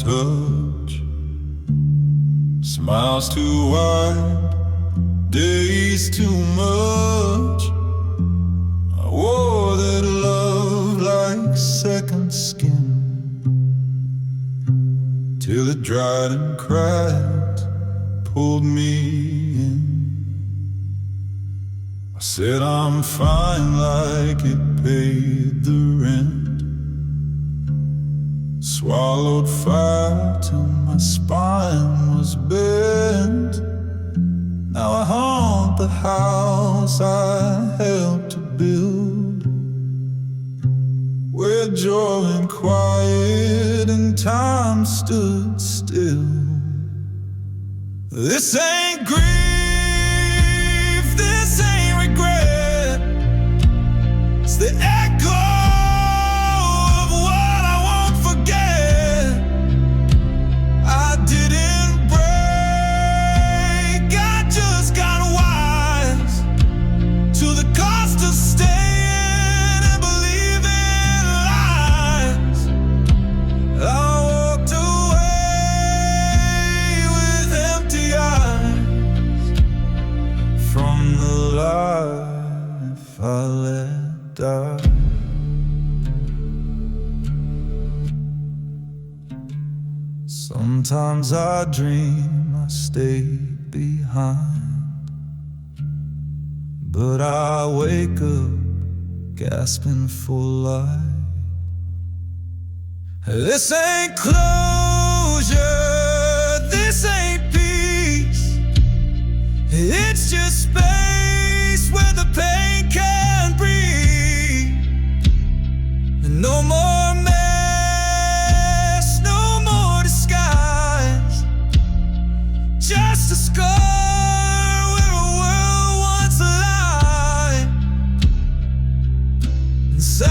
touch. Smiles too wide, days too much. I wore that love like second skin, till it dried and cracked, pulled me in. I said I'm fine like it paid the rent. Swallowed fire till my spine was bent. Now I haunt the house I helped to build, where joy and quiet and time stood still. This ain't grief, this ain't regret. It's the echo of what I won't forget. I didn't break, I just got wise to the cost of staying and believing lies. I walked away with empty eyes from the life I let die. Sometimes I dream I stay behind, but I wake up gasping for life. This ain't closure, this ain't peace. It's just space where the pain can't breathe. No more mess, no more disguise. Just a scar where a world once lied. Silence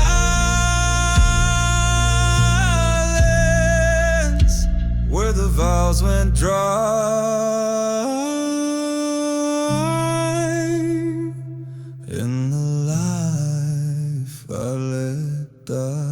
where the vows went dry. In the life I let die.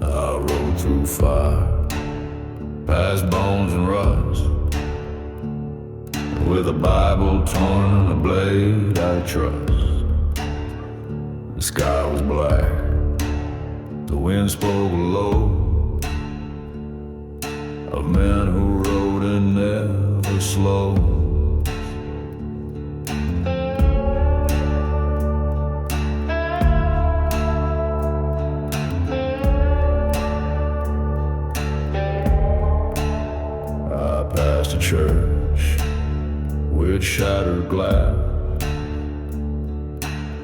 I rode through fire, past bones and rust, with a Bible torn and a blade I trust. The sky was black, the wind spoke low, of men who rode and never slow. Past a church with shattered glass,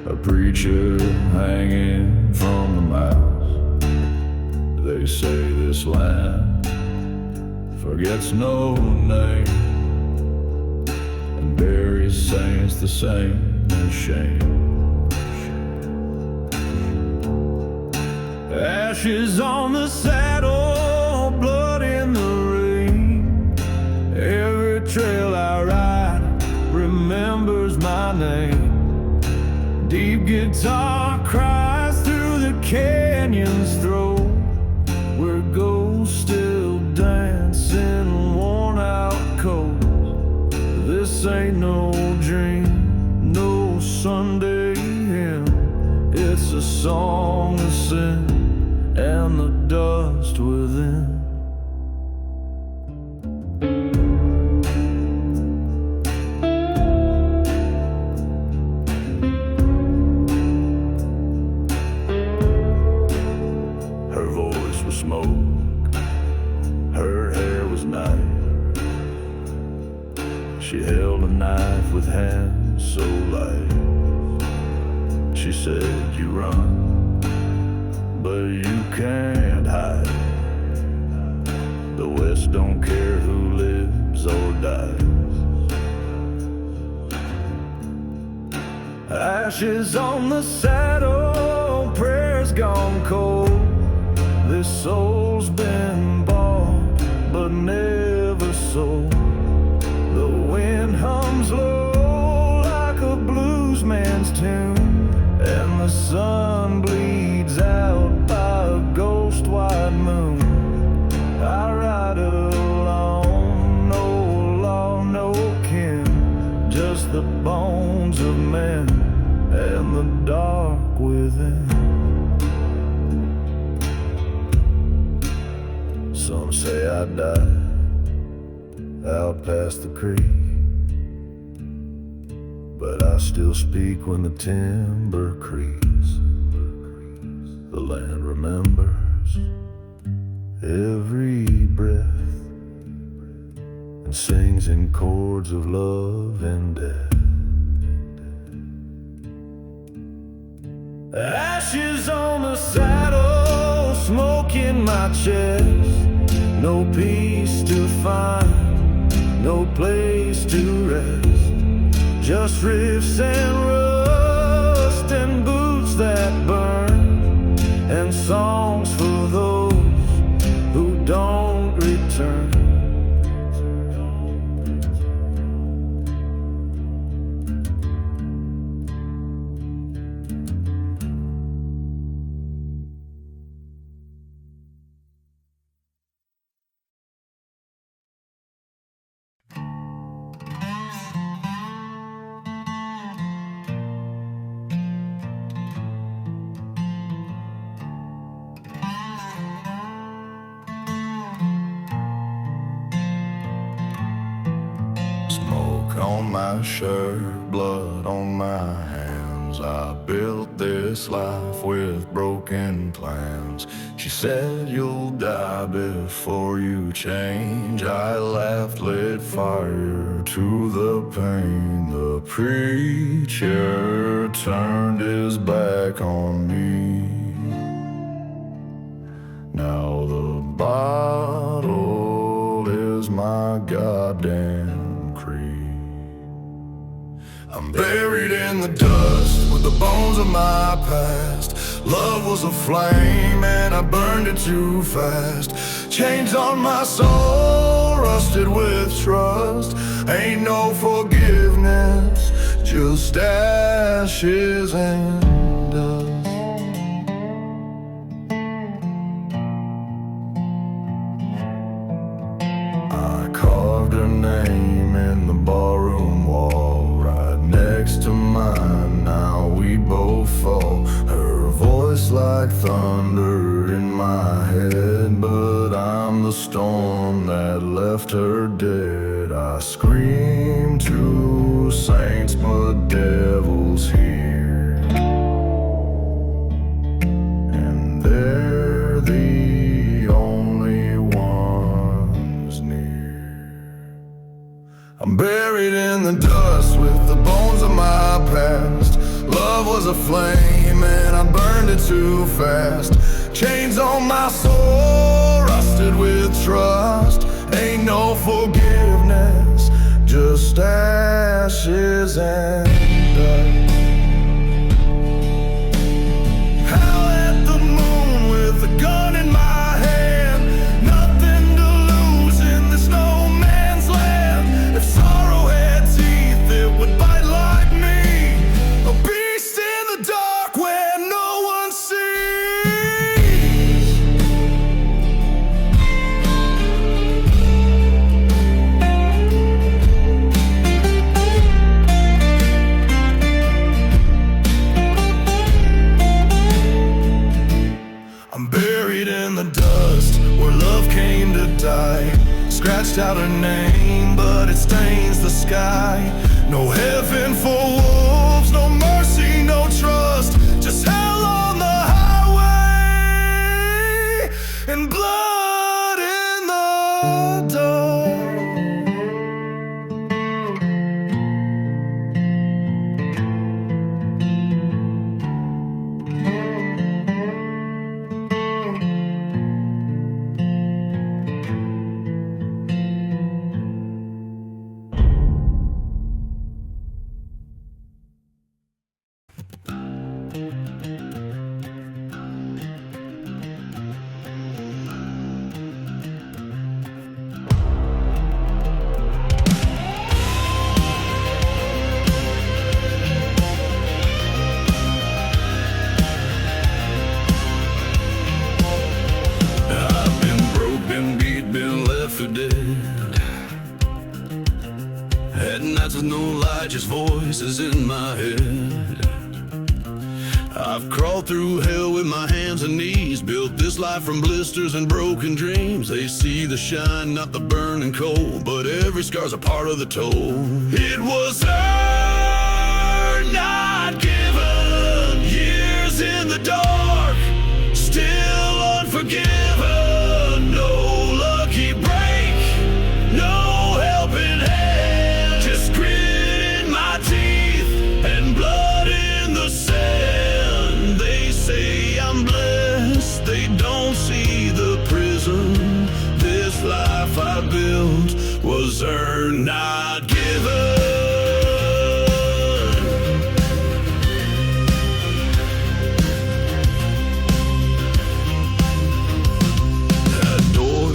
a preacher hanging from the mast. They say this land forgets no name and buries saints the same as shame. Ashes on the saddle, blood in the trail I ride remembers my name. Deep guitar cries through the canyon's throat, where ghosts still dancing worn out coats. This ain't no dream, no Sunday hymn. It's a song of sin and the dust within. Smoke, her hair was night. She held a knife with hands so light. She said, you run, but you can't hide. The West don't care who lives or dies. Ashes on the saddle, prayers gone cold. This soul's been bought, but never sold. The wind hums low like a blues man's tune, and the sun bleeds out by a ghost white moon. I ride alone, no law, no kin, just the bones of men and the dark within. Some say I died out past the creek, but I still speak when the timber creaks. The land remembers every breath and sings in chords of love and death. Ashes on the saddle, smoke in my chest. No peace to find, no place to rest. Just riffs and rust and boots that burn, and songs for those who don't return. On my shirt, blood on my hands. I built this life with broken plans. She said you'll die before you change. I laughed, lit fire to the pain. The preacher turned his back on me. Now the bottle is my goddamn creed. I'm buried in the dust with the bones of my past. Love was a flame and I burned it too fast. Chains on my soul, rusted with trust. Ain't no forgiveness, just ashes and dust. I carved her name in the barroom wall next to mine, now we both fall. Her voice like thunder in my head, but I'm the storm that left her dead. I scream to saints, but devils hear, and they're the only ones near. I'm buried in the dust with the bones of my past. Love was a flame and I burned it too fast. Chains on my soul, rusted with trust. Ain't no forgiveness, just ashes and dust. Howl at the moon with a gun in my hand. Nothing to lose in this no man's land. If sorrow had teeth, it would bite like me. A beast in the dark where no one sees. I'm buried in the dust where love came to die. Scratched out her name, but it stains the sky. No heaven for wolves, no mercy, no trust. Just hell on the highway and blood in the dark. for dead. At nights with no light, just voices in my head. I've crawled through hell with my hands and knees, built this life from blisters and broken dreams. They see the shine, not the burning coal, but every scar's a part of the toll. It was earned, not given. Years in the dark, still unforgiven. No lucky break, no helping hand. Just grit in my teeth and blood in the sand. They say I'm blessed, they don't see the prison. This life I built was earned, not given.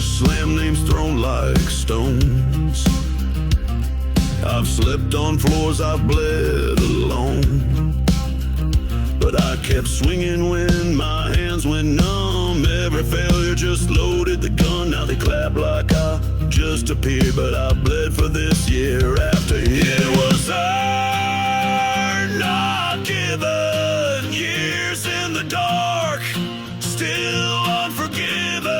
Slam names thrown like stones. I've slept on floors, I've bled alone, but I kept swinging when my hands went numb. Every failure just loaded the gun. Now they clap like I just appeared, but I bled for this year after year. It was earned, not given. Years in the dark, still unforgiven.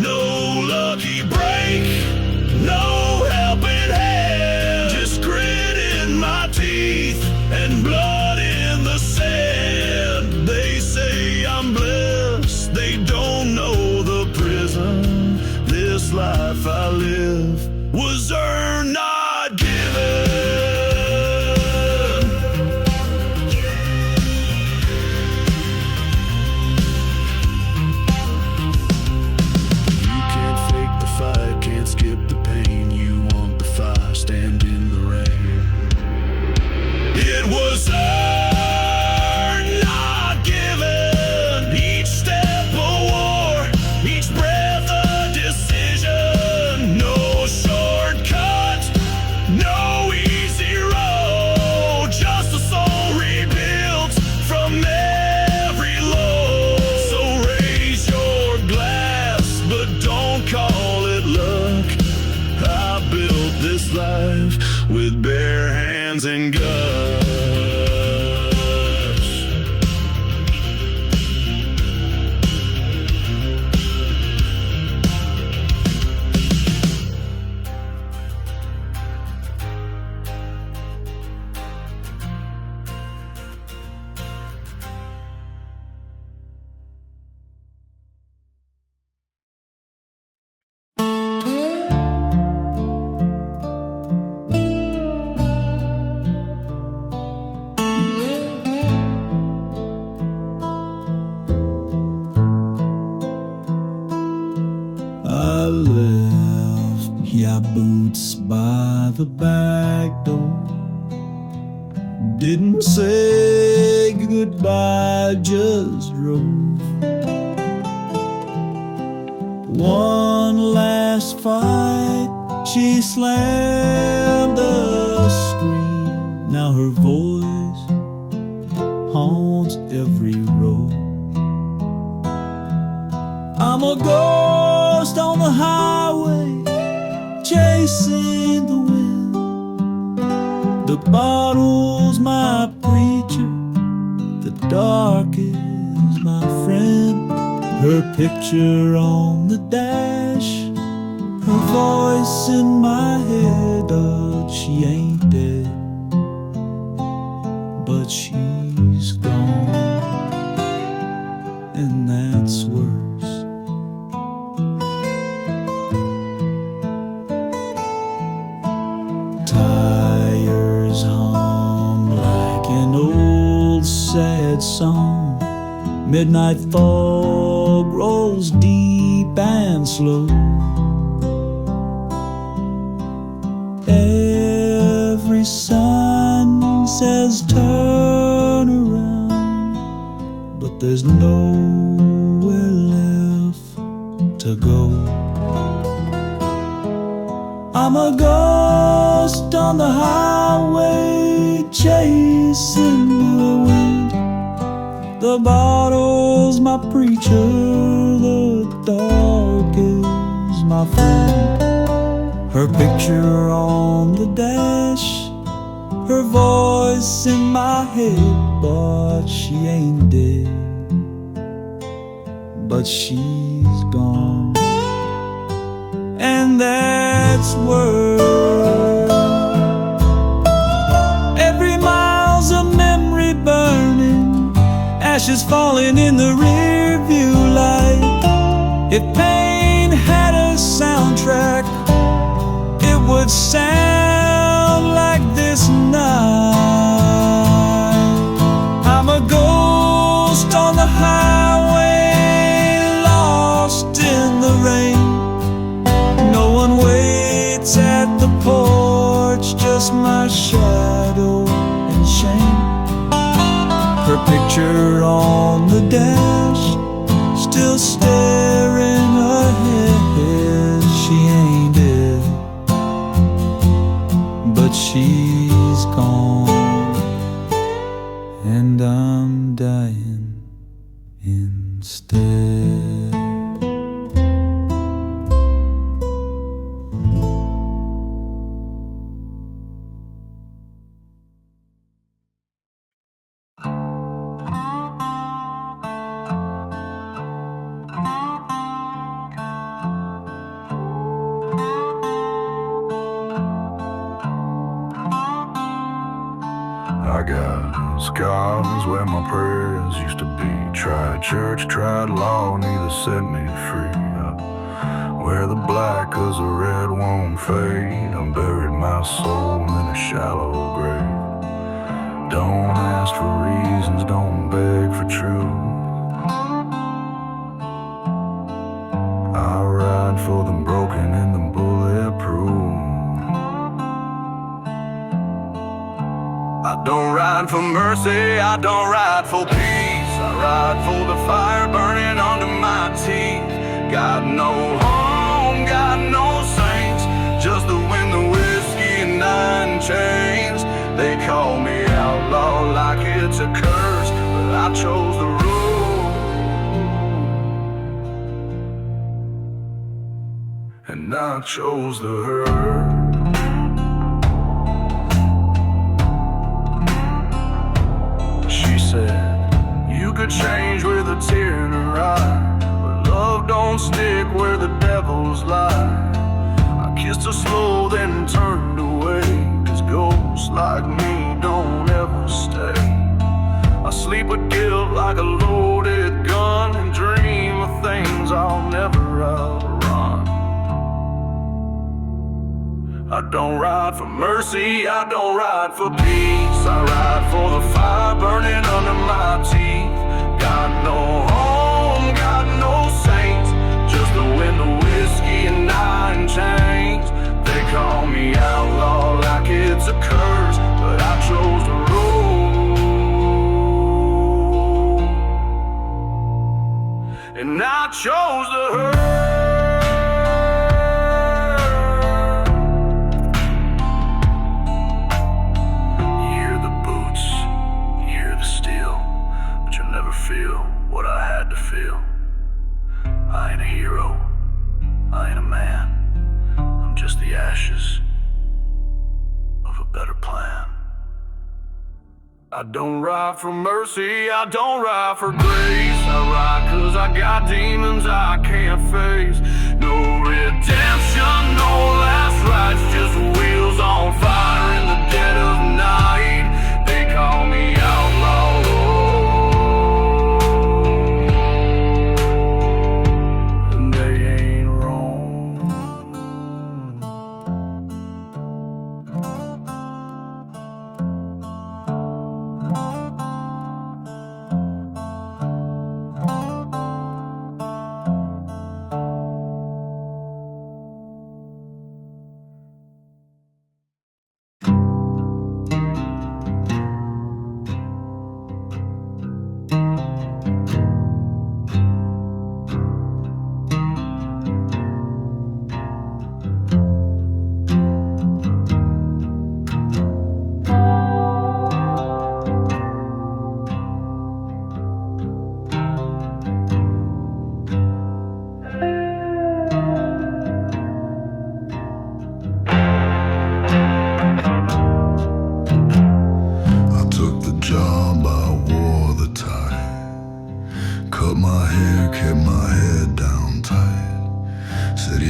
No lucky break, no helping hand. Just grit in my teeth and blood in the sand. They say I'm blessed, they don't know the prison. This life I live was earned, not given. Stand in the rain. It was earned, not given. Each step a war, each breath a decision. No shortcut, no easy road. Just a soul rebuilt from every load. So raise your glass, but don't call it luck. I built this life with bare hands and guts. I left your boots by the back door. Didn't say goodbye, just drove. One last fight, she slammed the screen. Now her voice haunts every road. I'm a ghost on the highway, chasing the wind. The bottle's my preacher, the dark is my friend. Her picture on the dash, her voice in my head. But she ain't dead, but she's gone, and that's worse. Tires hum like an old sad song. Midnight fog rolls deep and slow. Every sign says turn around, but there's nowhere left to go. I'm a ghost on the highway, chasing the wind. The bottle's my preacher, the dark is my friend. Her picture on the dash, her voice in my head, but she ain't dead, but she's gone. And that's word. Every mile's a memory burning, ashes falling in the rear view light. If pain had a soundtrack, it would sound like this night. I'm a ghost on the highway, lost in the rain. No one waits at the porch, just my shadow and shame. Her picture on the dash, still staring ahead. She ain't dead, but she's gone, and I'm dying instead. I got scars where my prayers used to be. Tried church, tried law, neither set me free. I wear the black 'cause the red won't fade. I buried my soul in a shallow grave. Don't ask for reasons, don't beg for truth. I ride for the broken and the bulletproof. I don't ride for mercy, I don't ride for peace. I ride for the fire burning under my teeth. Got no home, got no saints, just the wind, the whiskey, and 9 chains. They call me outlaw like it's a curse, but I chose the road, and I chose the hurt. You could change with a tear in her eye, but love don't stick where the devils lie. I kissed her slow, then turned away, 'cause ghosts like me don't ever stay. I sleep with guilt like a loaded gun, and dream of things I'll never outrun. I don't ride for mercy, I don't ride for peace. I ride for the fire burning under my teeth. Got no home, got no saints, just the wind, the whiskey, and 9 chains. They call me outlaw like it's a curse, but I chose the road, and I chose the hurt. Feel what I had to feel. I ain't a hero, I ain't a man, I'm just the ashes of a better plan. I don't ride for mercy, I don't ride for grace. I ride 'cause I got demons I can't face. No redemption, no last rites, just wheels on fire in the dead of night. They call me outlaw,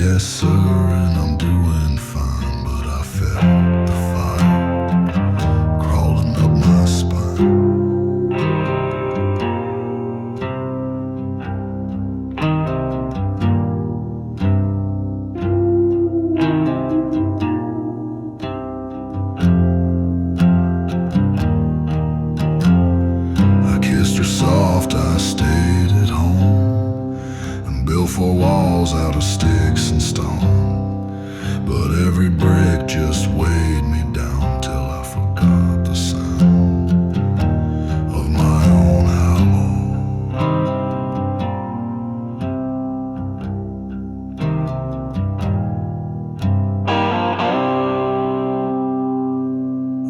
Yes, sir, and I'm doing fine, but I felt the fire crawling up my spine. I kissed her soft, I stayed at home and built 4 walls out of sticks and stone. But every brick just weighed me down till I forgot the sound of my own outlaw.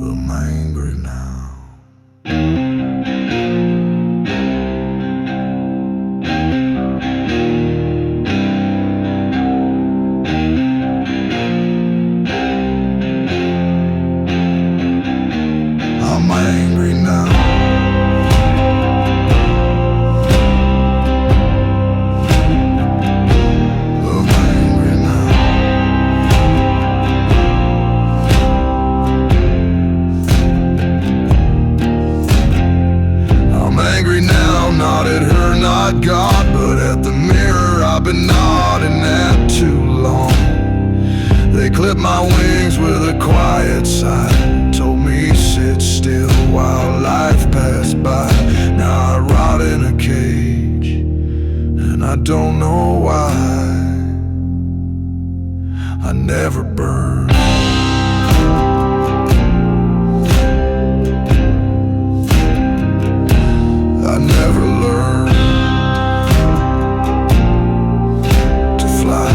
I'm angry now. I'm angry now. I'm angry now. I'm angry now, not at her, not God, but at the mirror I've been nodding at too long. They clipped my wings with a quiet sigh, told me sit still while life passed by. Now I rot in a cage, and I don't know why. I never burned. I never learned to fly.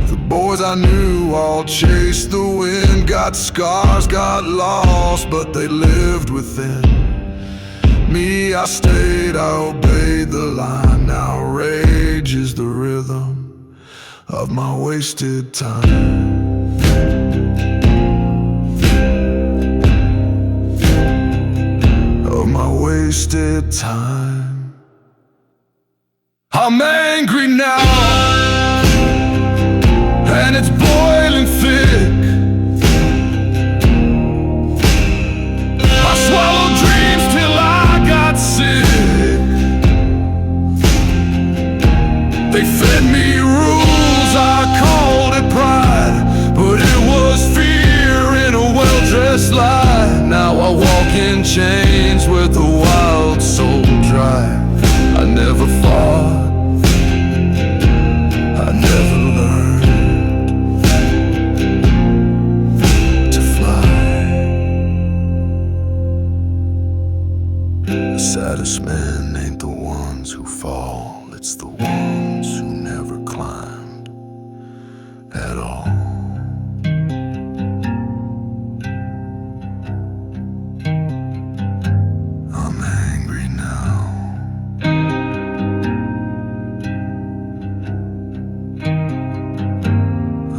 The boys I knew all chased the wind, got scars, got lost, but they lived within me. I stayed, I obeyed the line. Now rage is the rhythm of my wasted time. Of my wasted time. I'm angry now, and it's boiling thick. I swallowed dreams till I got sick. They fed me rules, I called it pride, but it was fear in a well-dressed lie. Now I walk in chains with a wild soul dry. I never fought, I never learned to fly. The saddest men ain't the ones who fall, it's the ones who never climbed at all. I'm angry now.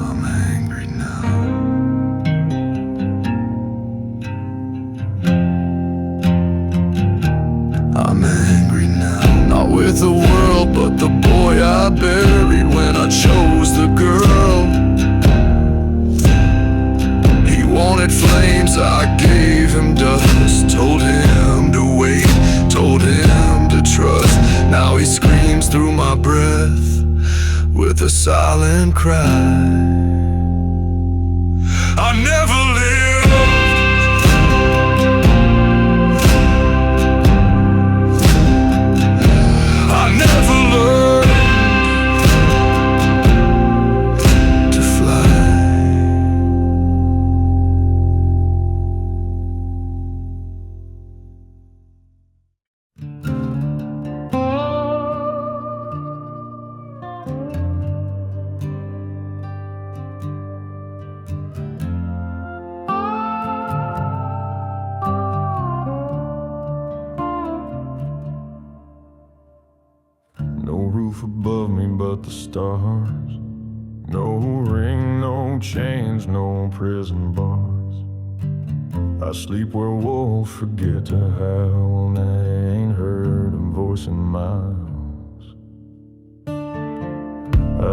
I'm angry now. I'm angry now. Not with the world, but the boy I buried when I chose the girl. He wanted flames, I gave him dust. Told him to wait, told him to trust. Now he screams through my breath with a silent cry. I never lived, I never learned to fly. No roof above me but the stars. No ring, no chains, no prison bars. I sleep where wolves forget to howl, and I ain't heard him voice in miles.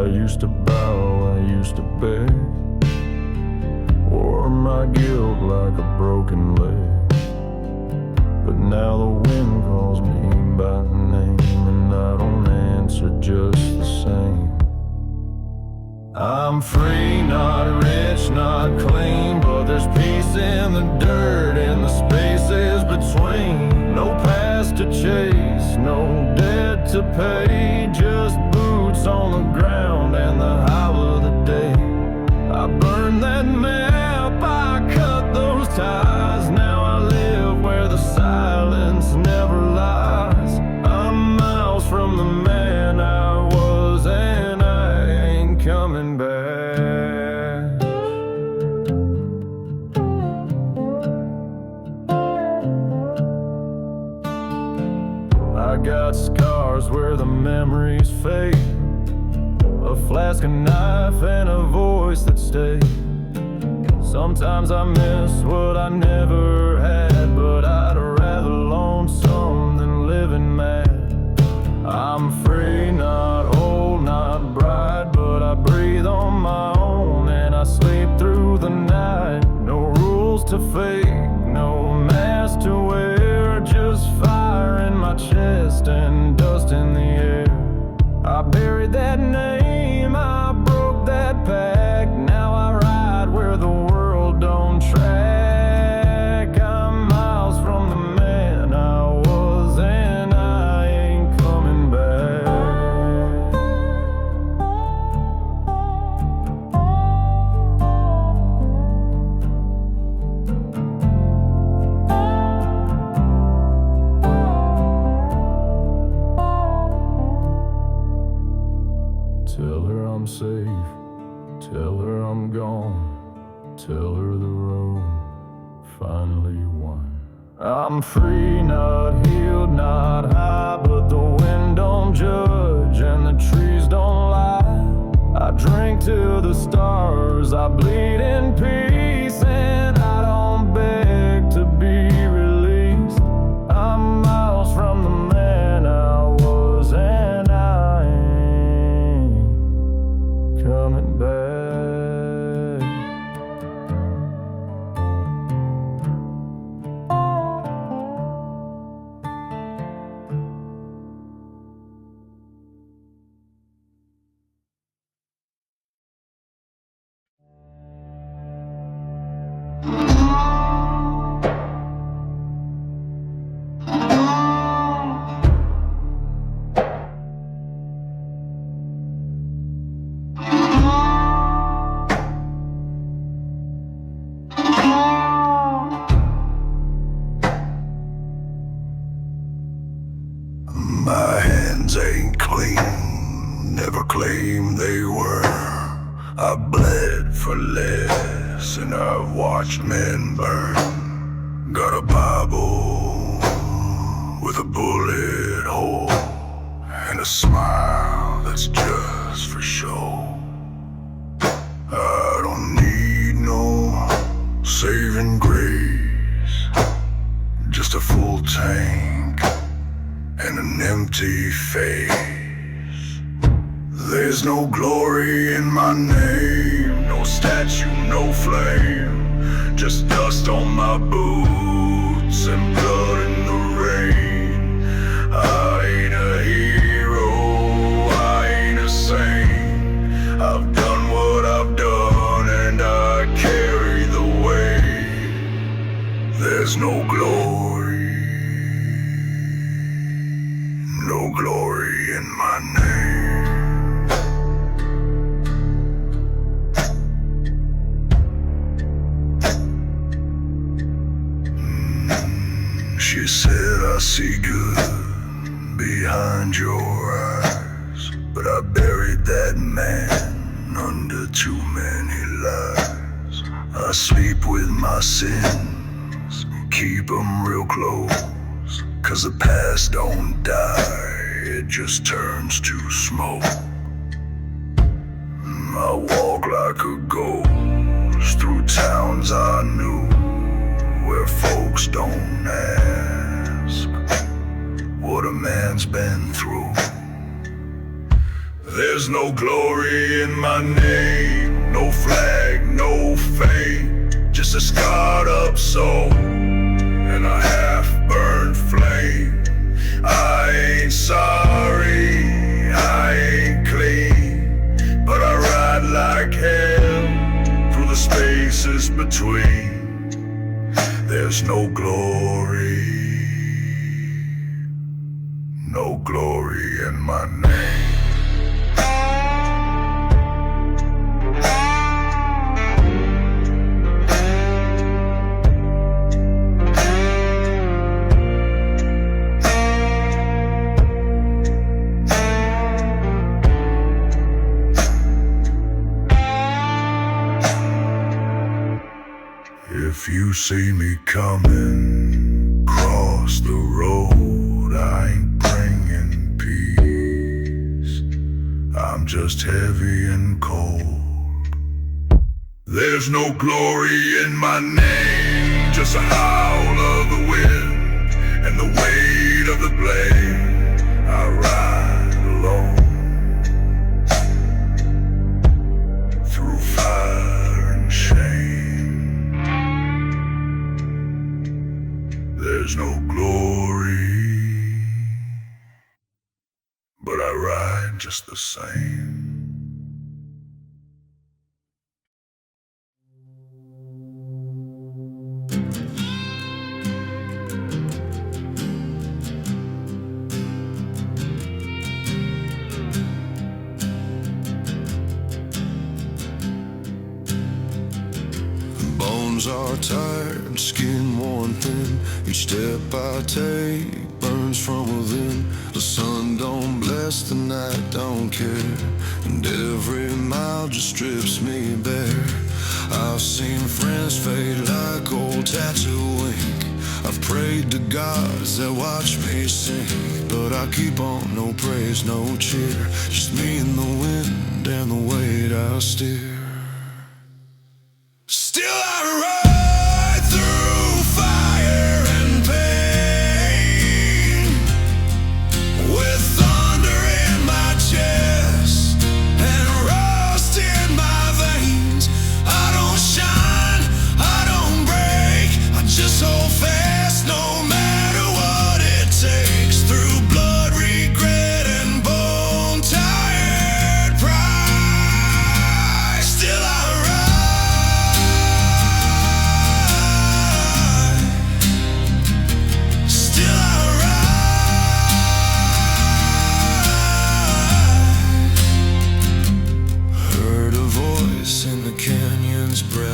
used to bow, I used to beg, wore my guilt like a broken leg. But now the wind calls me by name, and I don't answer just the same. I'm free, not rich, not clean, but there's peace in the dirt, in the spaces between. No past to chase, no debt to pay, just boots on the ground and the howl of the day. I burned that map, I cut those ties, now I live where the silence never lies. I'm miles from the man I was, and I ain't coming back. I got scars where the memories fade, a flask, a knife, and a voice that stayed. Sometimes I miss what I never had, but I'd rather lonesome than living mad. I'm free, not old, not bright, but I breathe on my own and I sleep through the night. No rules to fake, no mask to wear, just fire in my chest and dust in the air. I buried that name, I broke that pact, now I ride where the world don't track. I'm miles from the man I was, and I ain't coming back. Tell her I'm safe, tell her I'm gone, tell her the road finally won. I'm free, not healed, not high, but the wind don't judge and the trees don't lie. I drink to the stars, I bleed in peace, and I don't beg to be released. I'm miles from the man I was, and I ain't coming back. My hands ain't clean, never claimed they were. I bled for less, and I've watched men burn. Got a Bible with a bullet hole, and a smile that's just for show. I don't need no saving grace, just a full tank and an empty face. There's no glory in my name, no statue, no flame, just dust on my boots and blood in the rain. I ain't a hero, I ain't a saint. I've done what I've done and I carry the weight. There's no glory, no glory in my name. She said I see good behind your eyes, but I buried that man under too many lies. I sleep with my sins, keep them real close, 'cause the past don't die, it just turns to smoke. I walk like a ghost through towns I knew, where folks don't ask what a man's been through. There's no glory in my name, no flag, no fame, just a scarred up soul and a half-burned flame. I ain't sorry, I ain't clean, but I ride like hell through the spaces between. There's no glory, no glory in my name. If you see me coming across the road, I ain't bringing peace, I'm just heavy and cold. There's no glory in my name, just a howl of the wind and the weight of the blade. I ride alone through fire and shame. There's no glory, but I ride just the same. Bones are tired, skin worn thin. Each step I take burns from within. The sun don't bless, the night don't care, and every mile just strips me bare. I've seen friends fade like old tattoo ink. I've prayed to gods that watch me sink, but I keep on, no praise, no cheer, just me and the wind and the weight I steer. Still I ride through fire and pain, with thunder in my chest and rust in my veins. I don't shine, I don't break, I just hold fast no matter what it takes. Through blood, regret, and bone-tired pride, still I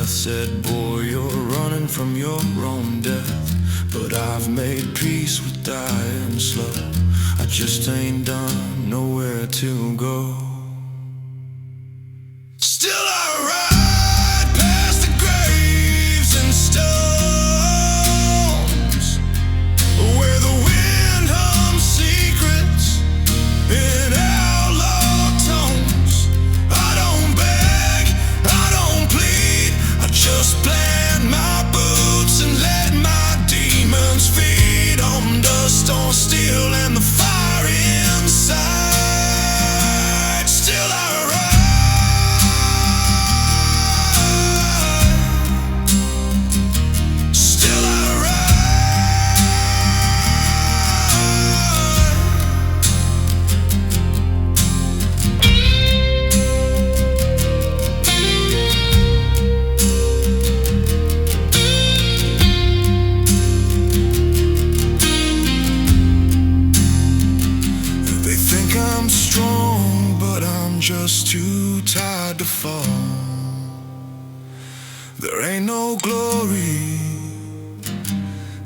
said, boy, you're running from your own death. But I've made peace with dying slow. I just ain't done, nowhere to go. Still I ride past the graves and stones, where the wind hums secrets in outlaw tones. I don't beg, I don't plead, just plant my boots and let my demons feed on dust, on steel, and the fire inside. Still I ride, still I I'm strong, but I'm just too tired to fall. There ain't no glory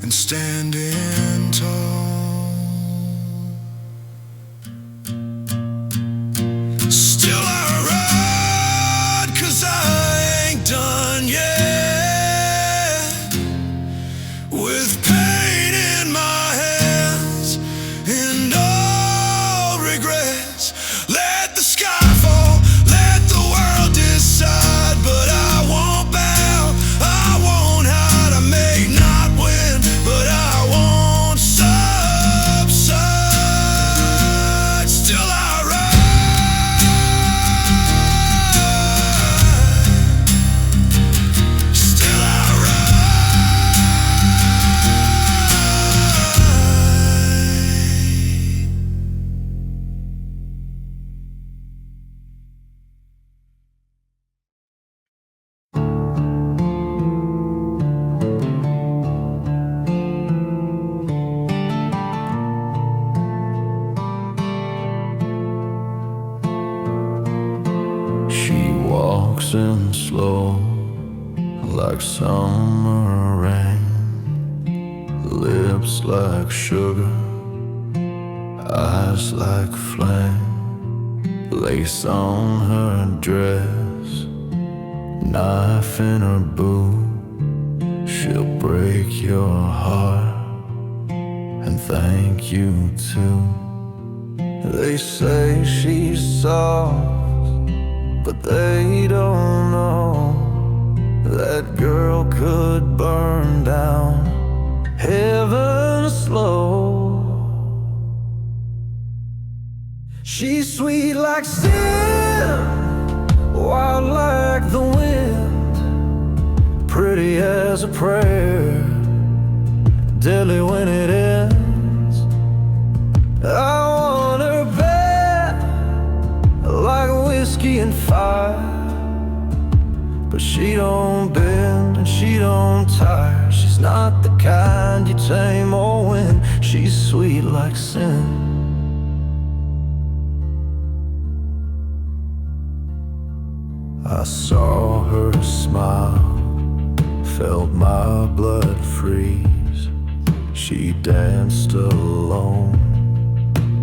in standing tall. Still I ride, 'cause I ain't done yet, with pain in my hands and regrets. Let the sky fall, let the world decide, but I won't bow, I won't hide. I may not win, but I won't waltzing slow like summer rain, lips like sugar, eyes like flame, lace on her dress, knife in her boot. She'll break your heart and thank you too. They say she's soft, but they don't know that girl could burn down heaven slow. She's sweet like sin, wild like the wind, pretty as a prayer, deadly when it ends. I want her bad like whiskey and fire, but she don't bend and she don't tire. She's not the kind you tame or win. She's sweet like sin. I saw her smile, felt my blood freeze. She danced alone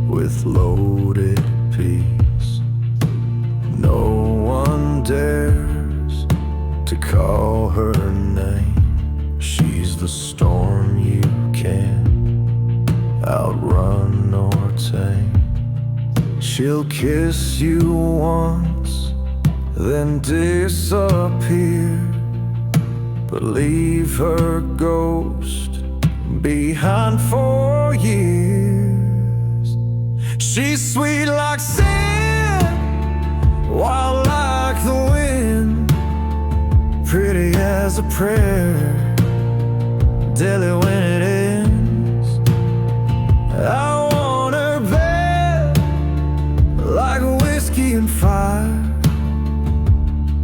with loaded peas. No one dares to call her name. She's the storm you can't outrun or tame. She'll kiss you once, then disappear, but leave her ghost behind for years. She's sweet like sin, wild like the wind, pretty as a prayer, deadly when it ends. I want her bad like whiskey and fire,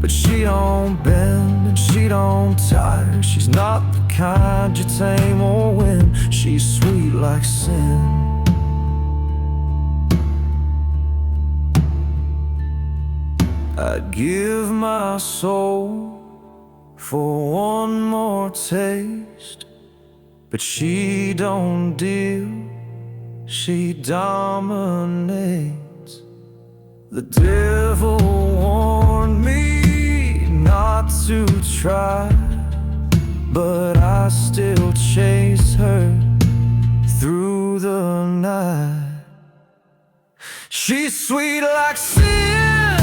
but she don't bend and she don't tire. She's not the kind you tame or win. She's sweet like sin. I'd give my soul for one more taste, but she don't deal, she dominates. The devil warned me not to try, but I still chase her through the night. She's sweet like sin,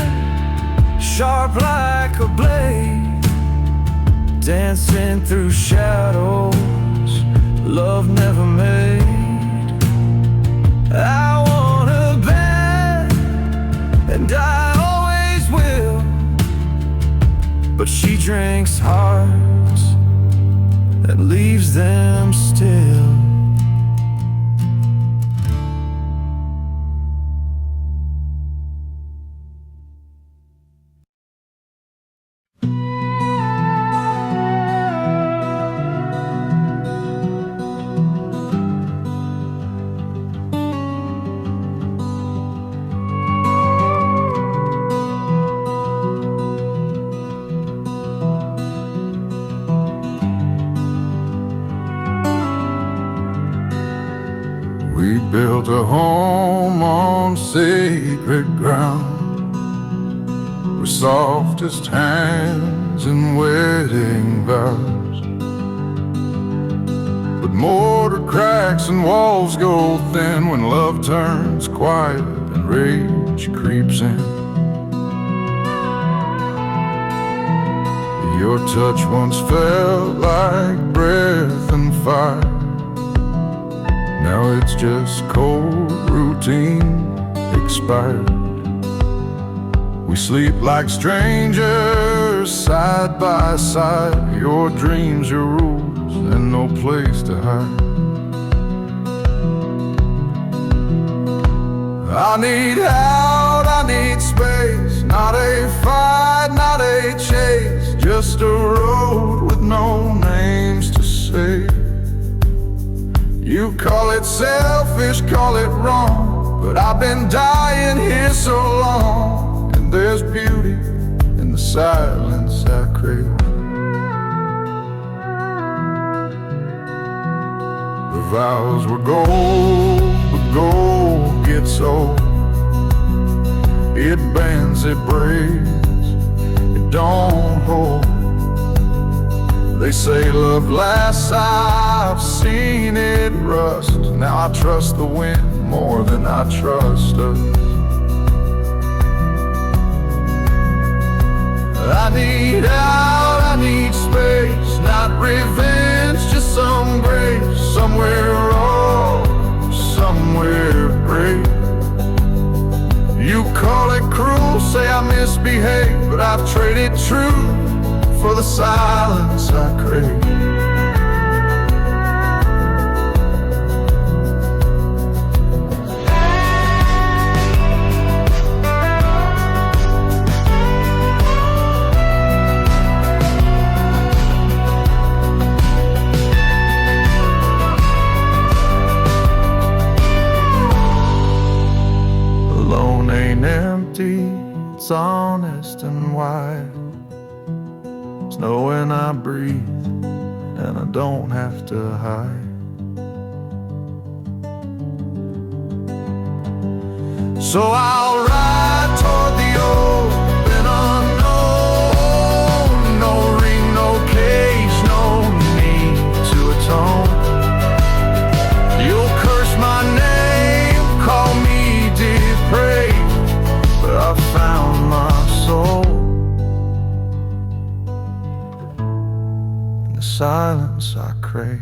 sharp like a blade, dancing through shadows love never made. I want her bad, and I always will, but she drinks hearts and leaves them still. We built a home on sacred ground, with softest hands and wedding vows. But mortar cracks and walls go thin when love turns quiet and rage creeps in. Your touch once felt like breath and fire, now it's just cold routine expired. We sleep like strangers side by side, your dreams, your rules, and no place to hide. I need out, I need space, not a fight, not a chase, just a road with no names to say. You call it selfish, call it wrong, but I've been dying here so long. And there's beauty in the silence I crave. The vows were gold, but gold gets old. It bends, it breaks, it don't hold. They say love lasts, I've seen it rust. Now I trust the wind more than I trust us. I need out, I need space, not revenge, just some grace. Somewhere raw, somewhere brave. You call it cruel, say I misbehave, but I've traded truth for the silence I crave. Alone ain't empty, it's honest and wide. It's knowing I breathe and I don't have to hide. So I'll ride toward the open unknown. No ring, no cage, no need to atone. You'll curse my name, call me depraved, but I found my soul. The silence I crave.